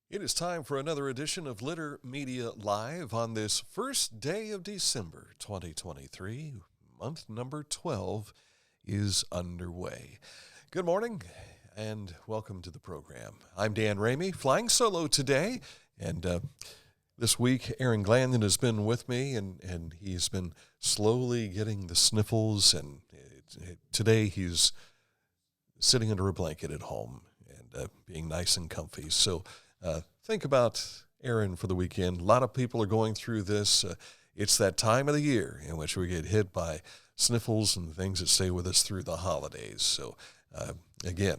It is time for another edition of Litter Media Live on this first day of December 2023. Month number 12 is underway. Good morning and welcome to the program. I'm Dan Ramey, flying solo today, and this week Aaron Glandon has been with me, and he's been slowly getting the sniffles, and today he's sitting under a blanket at home and being nice and comfy. So think about Aaron for the weekend. A lot of people are going through this. It's that time of the year in which we get hit by sniffles and things that stay with us through the holidays. So, again,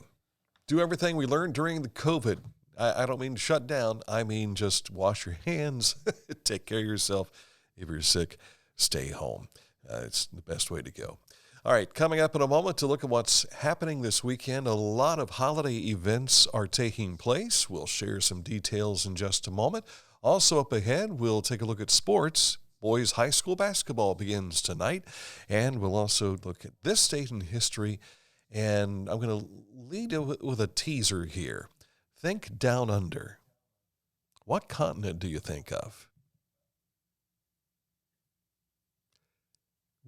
do everything we learned during the COVID. I don't mean to shut down. I mean just wash your hands, take care of yourself. If you're sick, stay home. It's the best way to go. All right, coming up in a moment to look at what's happening this weekend. A lot of holiday events are taking place. We'll share some details in just a moment. Also up ahead, we'll take a look at sports. Boys high school basketball begins tonight, and we'll also look at this state in history. And I'm going to lead with a teaser here. Think down under. What continent do you think of?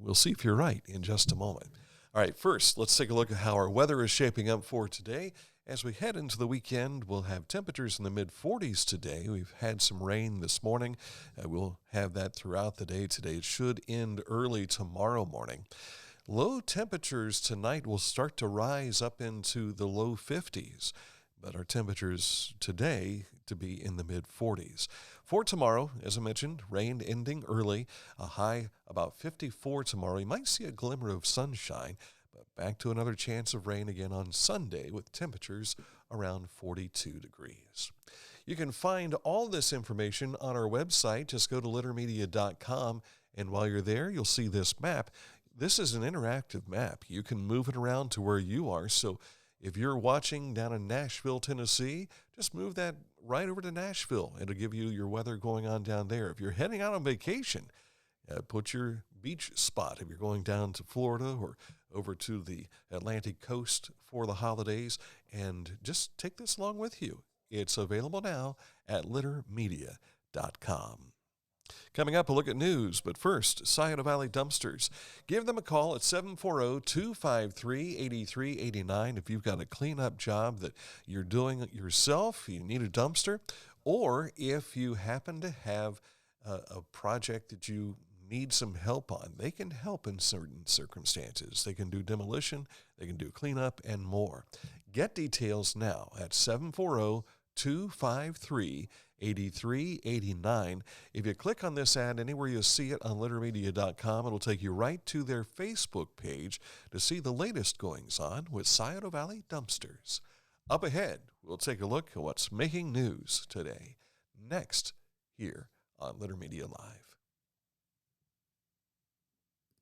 We'll see if you're right in just a moment. All right, first, let's take a look at how our weather is shaping up for today. As we head into the weekend, we'll have temperatures in the mid-40s today. We've had some rain this morning. We'll have that throughout the day today. It should end early tomorrow morning. Low temperatures tonight will start to rise up into the low 50s, but our temperatures today to be in the mid-40s. For tomorrow, as I mentioned, rain ending early, a high about 54 tomorrow. You might see a glimmer of sunshine, but back to another chance of rain again on Sunday with temperatures around 42 degrees. You can find all this information on our website. Just go to littermedia.com, and while you're there, you'll see this map. This is an interactive map. You can move it around to where you are, so if you're watching down in Nashville, Tennessee, just move that right over to Nashville. It'll give you your weather going on down there. If you're heading out on vacation, put your beach spot. If you're going down to Florida or over to the Atlantic coast for the holidays, and just take this along with you. It's available now at littermedia.com. Coming up, a look at news, but first, Scioto Valley Dumpsters. Give them a call at 740-253-8389 if you've got a cleanup job that you're doing yourself, you need a dumpster, or if you happen to have a project that you need some help on. They can help in certain circumstances. They can do demolition, they can do cleanup, and more. Get details now at 740-253-8389. If you click on this ad anywhere you see it on littermedia.com, it'll take you right to their Facebook page to see the latest goings on with Scioto Valley Dumpsters. Up ahead, we'll take a look at what's making news today. Next, here on Litter Media Live.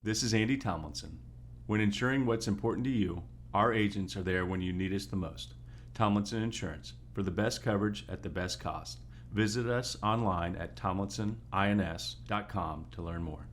This is Andy Tomlinson. When ensuring what's important to you, our agents are there when you need us the most. Tomlinson Insurance, for the best coverage at the best cost. Visit us online at tomlinsonins.com to learn more.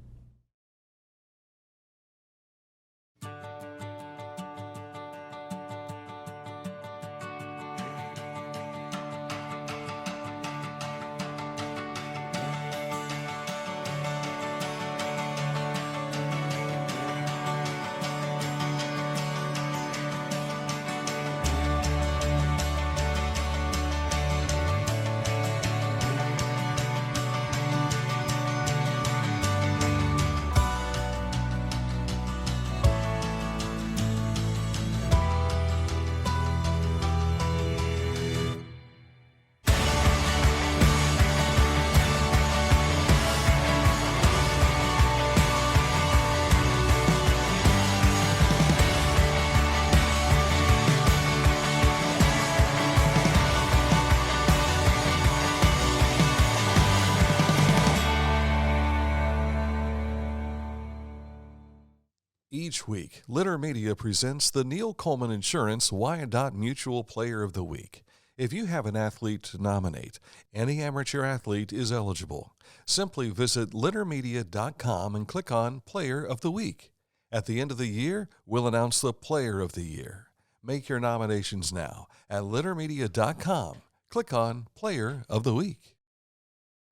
Each week, Litter Media presents the Neil Coleman Insurance Wyandotte Mutual Player of the Week. If you have an athlete to nominate, any amateur athlete is eligible. Simply visit littermedia.com and click on Player of the Week. At the end of the year, we'll announce the Player of the Year. Make your nominations now at littermedia.com. click on Player of the Week.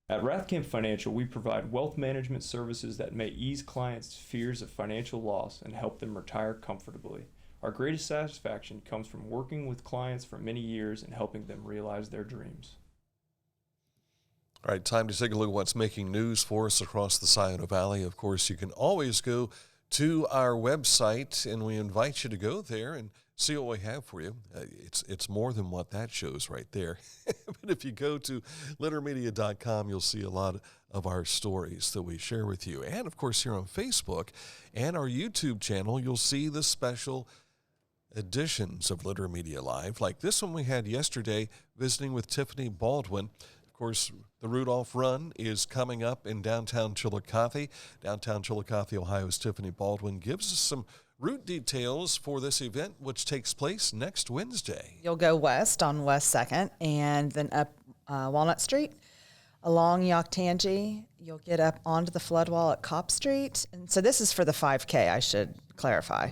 At Rathkamp Financial, we provide wealth management services that may ease clients' fears of financial loss and help them retire comfortably. Our greatest satisfaction comes from working with clients for many years and helping them realize their dreams. All right, time to take a look at what's making news for us across the Scioto Valley. Of course, you can always go to our website, and we invite you to go there and see what we have for you. It's more than what that shows right there. But if you go to littermedia.com, you'll see a lot of our stories that we share with you. And, of course, here on Facebook and our YouTube channel, you'll see the special editions of Litter Media Live, like this one we had yesterday, visiting with Tiffany Baldwin. Of course, the Rudolph Run is coming up in downtown Chillicothe. Downtown Chillicothe, Ohio's Tiffany Baldwin gives us some route details for this event, which takes place next Wednesday. You'll go west on West 2nd and then up Walnut Street. Along Yoctangi, you'll get up onto the flood wall at Copp Street. And so this is for the 5K, I should clarify.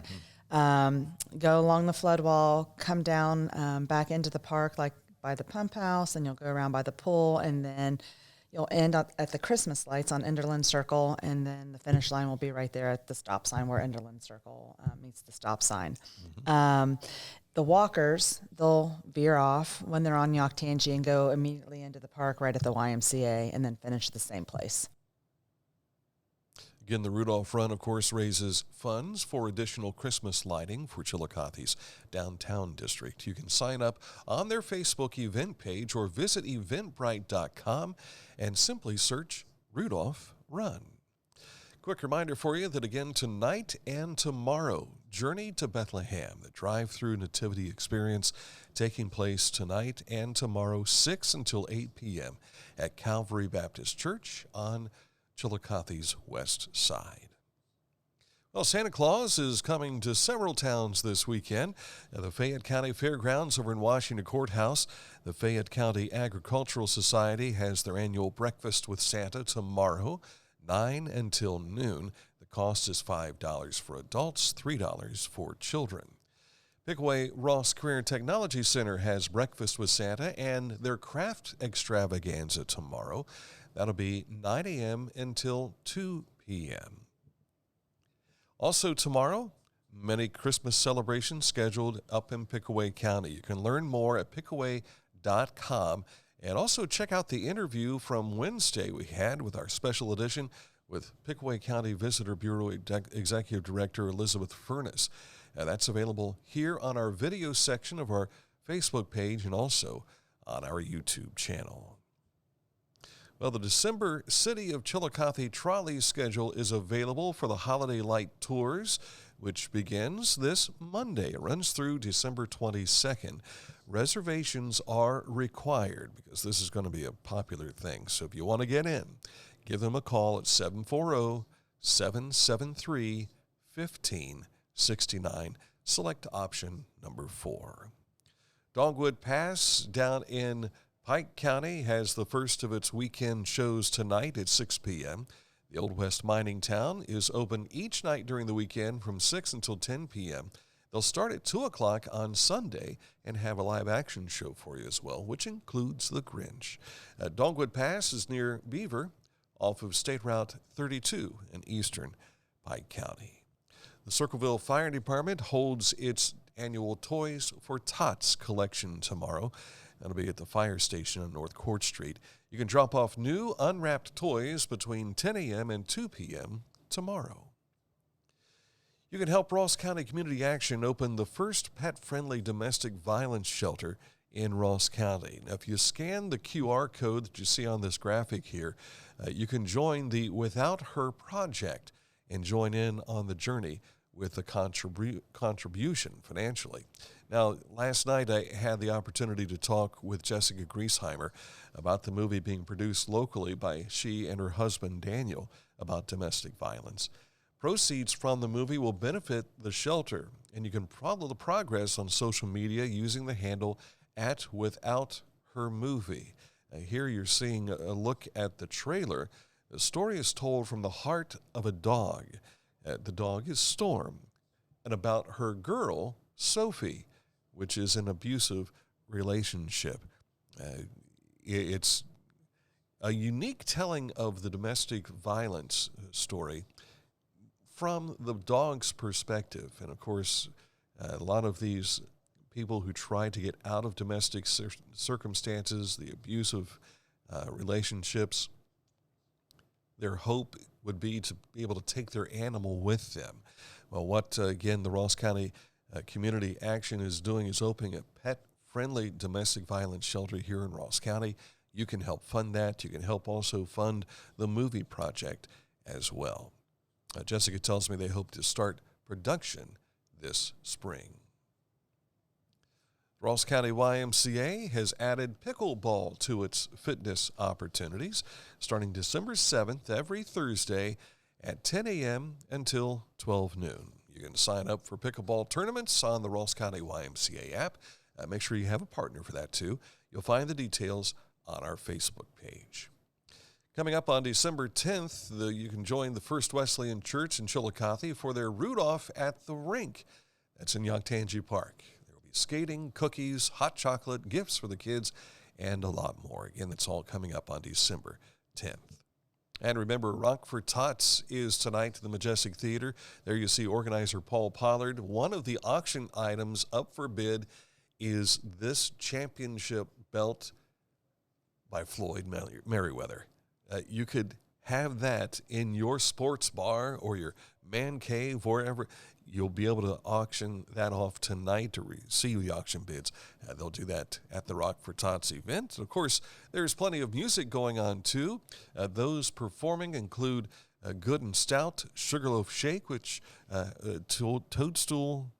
Go along the flood wall, come down back into the park, like by the pump house, and you'll go around by the pool, and then you'll end up at the Christmas lights on Enderlin Circle, and then the finish line will be right there at the stop sign where Enderlin Circle meets the stop sign. The walkers, they'll veer off when they're on Yoctangi and go immediately into the park right at the YMCA, and then finish the same place. Again, the Rudolph Run, of course, raises funds for additional Christmas lighting for Chillicothe's downtown district. You can sign up on their Facebook event page or visit eventbrite.com and simply search Rudolph Run. Quick reminder for you that again tonight and tomorrow, Journey to Bethlehem, the drive-through nativity experience taking place tonight and tomorrow, 6 until 8 p.m. at Calvary Baptist Church on Chillicothe's west side. Well, Santa Claus is coming to several towns this weekend. At the Fayette County Fairgrounds over in Washington Courthouse, the Fayette County Agricultural Society has their annual Breakfast with Santa tomorrow, 9 until noon. The cost is $5 for adults, $3 for children. Pickaway Ross Career Technology Center has Breakfast with Santa and their craft extravaganza tomorrow. That'll be 9 a.m. until 2 p.m. Also tomorrow, many Christmas celebrations scheduled up in Pickaway County. You can learn more at pickaway.com and also check out the interview from Wednesday we had with our special edition with Pickaway County Visitor Bureau Executive Director Elizabeth Furness. That's available here on our video section of our Facebook page and also on our YouTube channel. Well, the December City of Chillicothe trolley schedule is available for the Holiday Light Tours, which begins this Monday. It runs through December 22nd. Reservations are required because this is going to be a popular thing. So if you want to get in, give them a call at 740-773-1569. Select option number 4. Dogwood Pass down in Pike County has the first of its weekend shows tonight at 6 p.m. The Old West Mining Town is open each night during the weekend from 6 until 10 p.m. They'll start at 2 o'clock on Sunday and have a live action show for you as well, which includes The Grinch. Dogwood Pass is near Beaver off of State Route 32 in eastern Pike County. The Circleville Fire Department holds its annual Toys for Tots collection tomorrow. That'll be at the fire station on North Court Street. You can drop off new unwrapped toys between 10 a.m. and 2 p.m. tomorrow. You can help Ross County Community Action open the first pet-friendly domestic violence shelter in Ross County. Now, if you scan the QR code that you see on this graphic here, you can join the Without Her Project and join in on the journey with a contribution financially. Now, last night I had the opportunity to talk with Jessica Griesheimer about the movie being produced locally by she and her husband Daniel about domestic violence. Proceeds from the movie will benefit the shelter, and you can follow the progress on social media using the handle @WithoutHerMovie. Here you're seeing a look at the trailer. The story is told from the heart of a dog. The dog is Storm, and about her girl, Sophie, which is an abusive relationship. It's a unique telling of the domestic violence story from the dog's perspective. And of course, a lot of these people who try to get out of domestic circumstances, the abusive relationships, their hope would be to be able to take their animal with them. Well, what, again, the Ross County Community Action is doing is opening a pet-friendly domestic violence shelter here in Ross County. You can help fund that. You can help also fund the movie project as well. Jessica tells me they hope to start production this spring. Ross County YMCA has added pickleball to its fitness opportunities starting December 7th every Thursday at 10 a.m. until 12 noon. You can sign up for pickleball tournaments on the Ross County YMCA app. Make sure you have a partner for that too. You'll find the details on our Facebook page. Coming up on December 10th, you can join the First Wesleyan Church in Chillicothe for their Root-Off at the Rink. That's in Yoctangi Park. There will be skating, cookies, hot chocolate, gifts for the kids, and a lot more. Again, that's all coming up on December 10th. And remember, Rock for Tots is tonight at the Majestic Theater. There you see organizer Paul Pollard. One of the auction items up for bid is this championship belt by Floyd Merriweather. You could have that in your sports bar or your man cave, wherever. You'll be able to auction that off tonight to receive the auction bids. They'll do that at the Rock for Tots event. And of course, there's plenty of music going on, too. Those performing include Good and Stout, Sugarloaf Shake, which Toadstool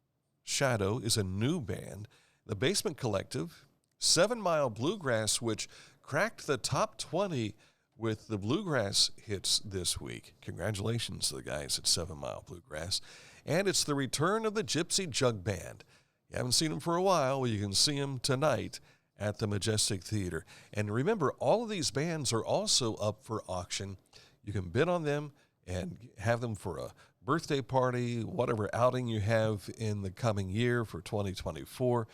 Shadow is a new band. The Basement Collective, 7 Mile Bluegrass, which cracked the top 20 with the bluegrass hits this week. Congratulations to the guys at 7 Mile Bluegrass. And it's the return of the Gypsy Jug Band. You haven't seen them for a while. Well, you can see them tonight at the Majestic Theater. And remember, all of these bands are also up for auction. You can bid on them and have them for a birthday party, whatever outing you have in the coming year for 2024.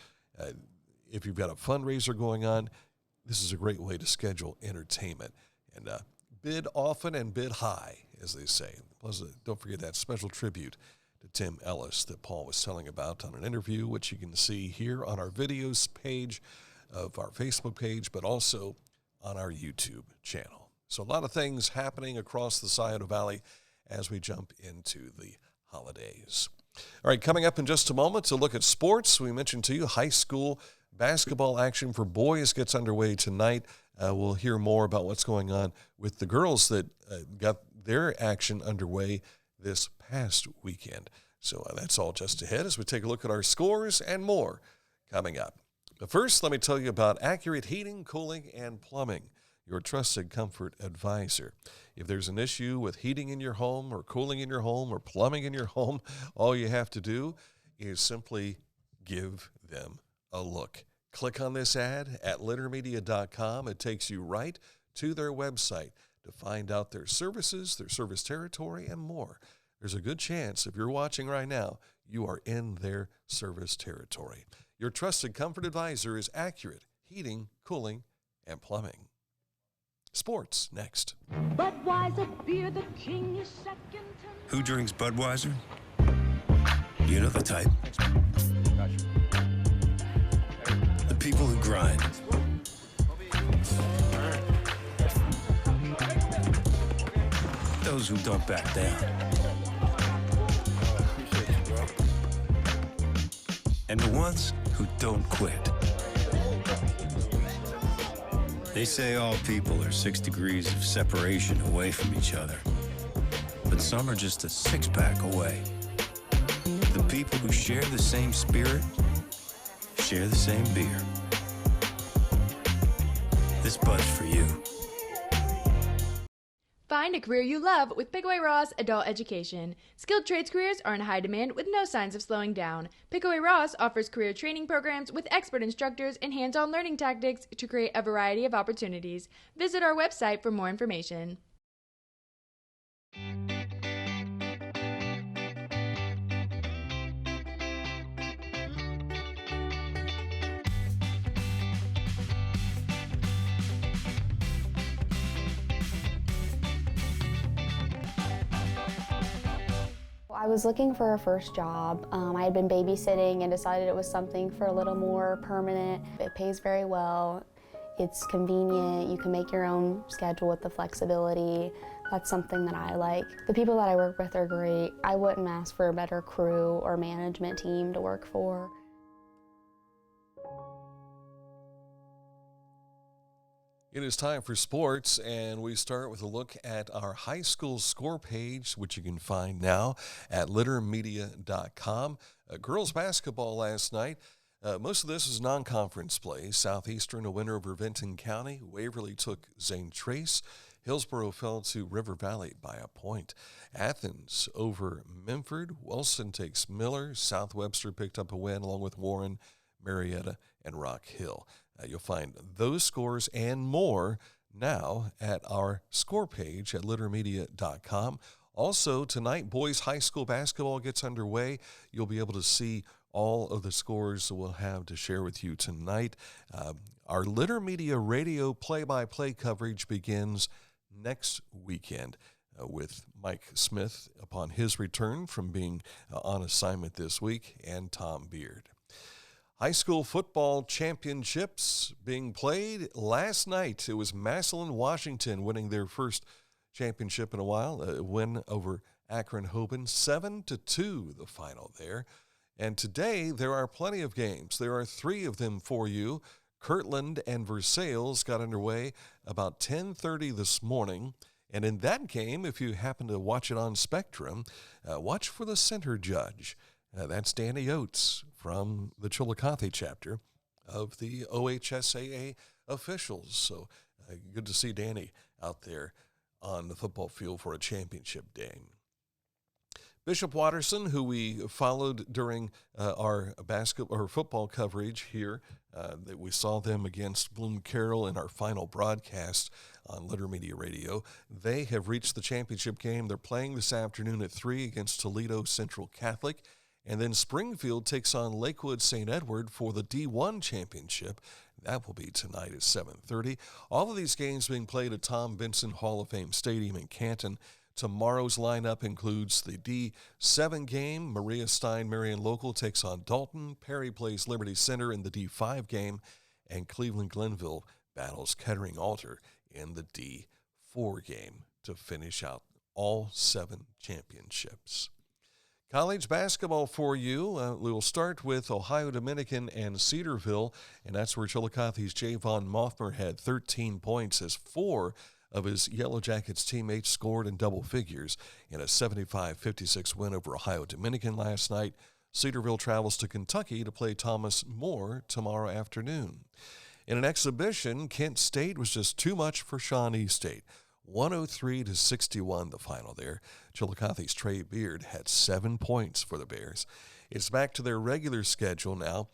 If you've got a fundraiser going on, this is a great way to schedule entertainment. And bid often and bid high, as they say. Plus, don't forget that special tribute to Tim Ellis that Paul was telling about on an interview, which you can see here on our videos page of our Facebook page, but also on our YouTube channel. So a lot of things happening across the Scioto Valley as we jump into the holidays. All right, coming up in just a moment to look at sports. We mentioned to you high school basketball action for boys gets underway tonight. We'll hear more about what's going on with the girls that got their action underway this past weekend. So that's all just ahead as we take a look at our scores and more coming up. But first, let me tell you about Accurate Heating, Cooling, and Plumbing, your trusted comfort advisor. If there's an issue with heating in your home or cooling in your home or plumbing in your home, all you have to do is simply give them a look. Click on this ad at littermedia.com. It takes you right to their website to find out their services, their service territory, and more. There's a good chance, if you're watching right now, you are in their service territory. Your trusted comfort advisor is Accurate Heating, Cooling, and Plumbing. Sports next. Budweiser beer, the king is second to Who drinks Budweiser? You know the type. The people who grind. Those who don't back down. And the ones who don't quit. They say all people are 6 degrees of separation away from each other. But some are just a six-pack away. The people who share the same spirit, share the same beer. This Bud's for you. Find a career you love with Pickaway Ross Adult Education. Skilled trades careers are in high demand with no signs of slowing down. Pickaway Ross offers career training programs with expert instructors and hands-on learning tactics to create a variety of opportunities. Visit our website for more information. I was looking for a first job. I had been babysitting and decided it was something for a little more permanent. It pays very well. It's convenient. You can make your own schedule with the flexibility. That's something that I like. The people that I work with are great. I wouldn't ask for a better crew or management team to work for. It is time for sports, and we start with a look at our high school score page, which you can find now at littermedia.com. Girls basketball last night. Most of this is non-conference play. Southeastern, a winner over Vinton County. Waverly took Zane Trace. Hillsborough fell to River Valley by a point. Athens over Memphis. Wilson takes Miller. South Webster picked up a win along with Warren, Marietta, and Rock Hill. You'll find those scores and more now at our score page at littermedia.com. Also, tonight, boys high school basketball gets underway. You'll be able to see all of the scores that we'll have to share with you tonight. Our Litter Media radio play-by-play coverage begins next weekend with Mike Smith upon his return from being on assignment this week, and Tom Beard. High school football championships being played last night. It was Massillon, Washington winning their first championship in a while. A win over Akron-Hoban, 7-2 the final there. And today there are plenty of games. There are 3 of them for you. Kirtland and Versailles got underway about 10:30 this morning. And in that game, if you happen to watch it on Spectrum, watch for the center judge. That's Danny Oates from the Chillicothe chapter of the OHSAA officials. So good to see Danny out there on the football field for a championship game. Bishop Watterson, who we followed during our basketball or football coverage here, that we saw them against Bloom Carroll in our final broadcast on Litter Media Radio. They have reached the championship game. They're playing this afternoon at 3 against Toledo Central Catholic. And then Springfield takes on Lakewood St. Edward for the D1 championship. That will be tonight at 7:30. All of these games being played at Tom Benson Hall of Fame Stadium in Canton. Tomorrow's lineup includes the D7 game. Maria Stein Marion Local takes on Dalton. Perry plays Liberty Center in the D5 game. And Cleveland Glenville battles Kettering Alter in the D4 game to finish out all 7 championships. College basketball for you. We'll start with Ohio Dominican and Cedarville, and that's where Chillicothe's Javon Moffmer had 13 points as 4 of his Yellow Jackets teammates scored in double figures in a 75-56 win over Ohio Dominican last night. Cedarville travels to Kentucky to play Thomas More tomorrow afternoon. In an exhibition, Kent State was just too much for Shawnee State. 103-61 the final there. Chillicothe's Trey Beard had 7 points for the Bears. It's back to their regular schedule now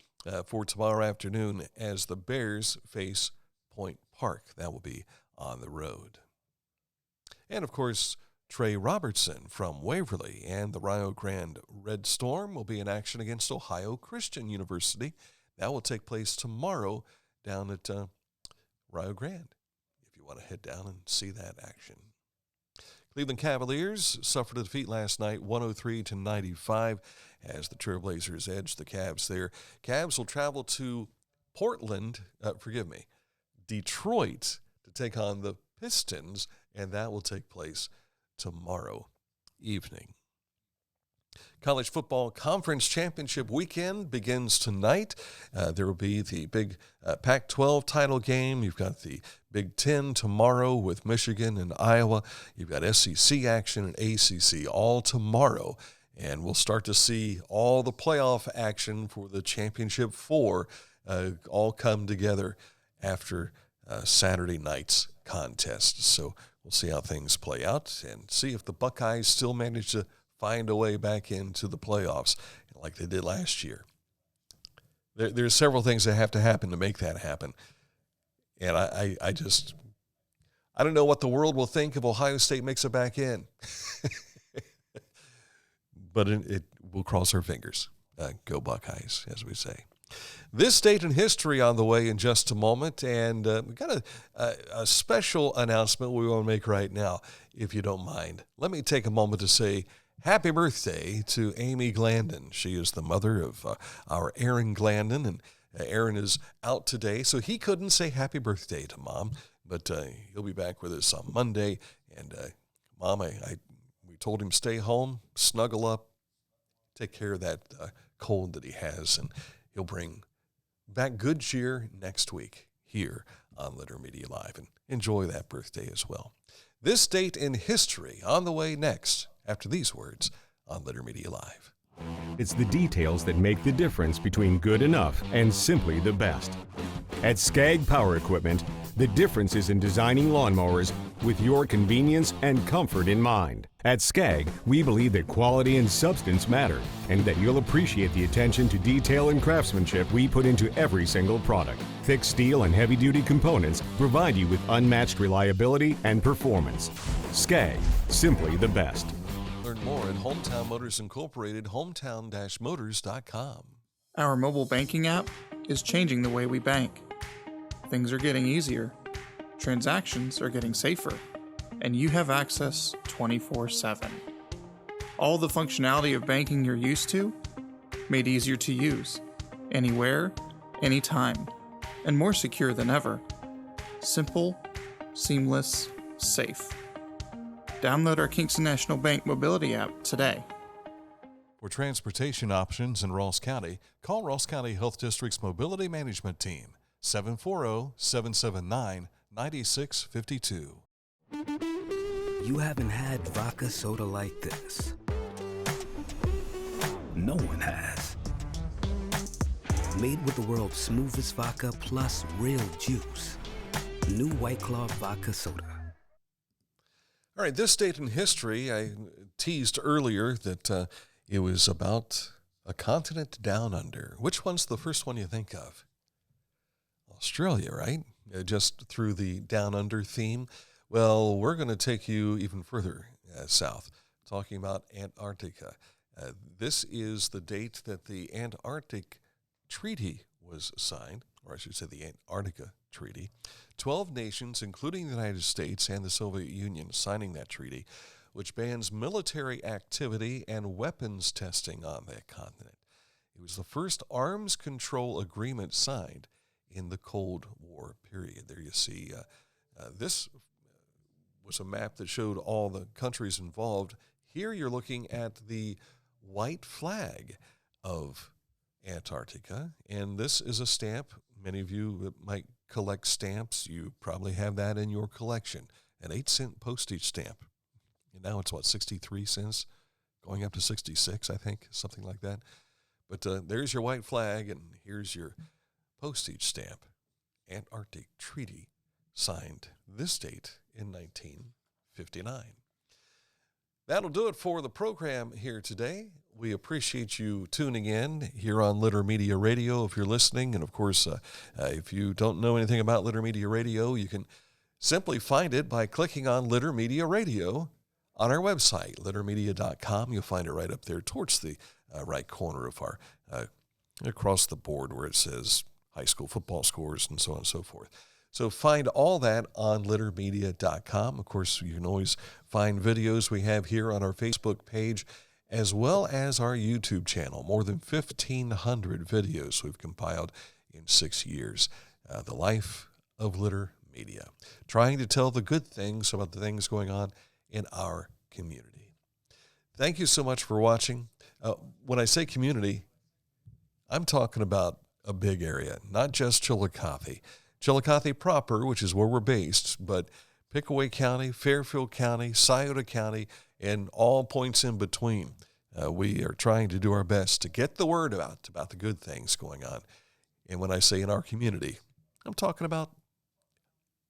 for tomorrow afternoon as the Bears face Point Park. That will be on the road. And, of course, Trey Robertson from Waverly and the Rio Grande Red Storm will be in action against Ohio Christian University. That will take place tomorrow down at Rio Grande. Want to head down and see that action. Cleveland Cavaliers suffered a defeat last night, 103-95, as the Trailblazers edged the Cavs there. Cavs will travel to Detroit to take on the Pistons, and that will take place tomorrow evening. College football conference championship weekend begins tonight. There will be the big Pac-12 title game. You've got the Big Ten tomorrow with Michigan and Iowa. You've got SEC action and ACC all tomorrow. And we'll start to see all the playoff action for the championship 4 all come together after Saturday night's contest. So we'll see how things play out and see if the Buckeyes still manage to find a way back into the playoffs like they did last year. There's several things that have to happen to make that happen. And I don't know what the world will think if Ohio State makes it back in. But we'll cross our fingers. Go Buckeyes, as we say. This date in history on the way in just a moment, and we've got a special announcement we want to make right now, if you don't mind. Let me take a moment to say happy birthday to Amy Glandon. She is the mother of our Aaron Glandon, and Aaron is out today, so he couldn't say happy birthday to Mom, but he'll be back with us on Monday. And Mom, we told him stay home, snuggle up, take care of that cold that he has, and he'll bring back good cheer next week here on Litter Media Live, and enjoy that birthday as well. This date in history on the way next after these words on Litter Media Live. It's the details that make the difference between good enough and simply the best. At Skag Power Equipment, the difference is in designing lawnmowers with your convenience and comfort in mind. At Skag, we believe that quality and substance matter, and that you'll appreciate the attention to detail and craftsmanship we put into every single product. Thick steel and heavy-duty components provide you with unmatched reliability and performance. Skag, simply the best. Learn more at Hometown Motors Incorporated, hometown-motors.com. Our mobile banking app is changing the way we bank. Things are getting easier, transactions are getting safer, and you have access 24/7. All the functionality of banking you're used to, made easier to use, anywhere, anytime, and more secure than ever. Simple, seamless, safe. Download our Kingston National Bank mobility app today. For transportation options in Ross County, call Ross County Health District's Mobility Management Team, 740-779-9652. You haven't had vodka soda like this. No one has. Made with the world's smoothest vodka plus real juice. New White Claw Vodka Soda. All right, this date in history, I teased earlier that it was about a continent down under. Which one's the first one you think of? Australia, right? Just through the down under theme. Well, we're going to take you even further south, talking about Antarctica. This is the date that the Antarctic Treaty was signed, or I should say the Antarctica Treaty. 12 nations, including the United States and the Soviet Union, signing that treaty, which bans military activity and weapons testing on that continent. It was the first arms control agreement signed in the Cold War period. There you see, this was a map that showed all the countries involved. Here you're looking at the white flag of Antarctica, and this is a stamp. Many of you that might collect stamps, you probably have that in your collection, an 8-cent postage stamp. And now it's, 63 cents, going up to 66, I think, something like that. But there's your white flag, and here's your postage stamp. Antarctic Treaty, signed this date in 1959. That'll do it for the program here today. We appreciate you tuning in here on Litter Media Radio if you're listening. And, of course, if you don't know anything about Litter Media Radio, you can simply find it by clicking on Litter Media Radio on our website, littermedia.com. You'll find it right up there towards the right corner of our, across the board where it says high school football scores and so on and so forth. So find all that on littermedia.com. Of course, you can always find videos we have here on our Facebook page, as well as our YouTube channel. More than 1,500 videos we've compiled in 6 years. The life of Litter Media, trying to tell the good things about the things going on in our community. Thank you so much for watching. When I say community, I'm talking about a big area, not just Chillicothe. Chillicothe proper, which is where we're based, but Pickaway County, Fairfield County, Scioto County, and all points in between. We are trying to do our best to get the word out about the good things going on. And when I say in our community, I'm talking about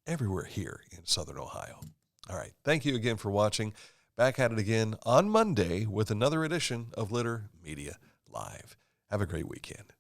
everywhere here in Southern Ohio. All right. Thank you again for watching. Back at it again on Monday with another edition of Litter Media Live. Have a great weekend.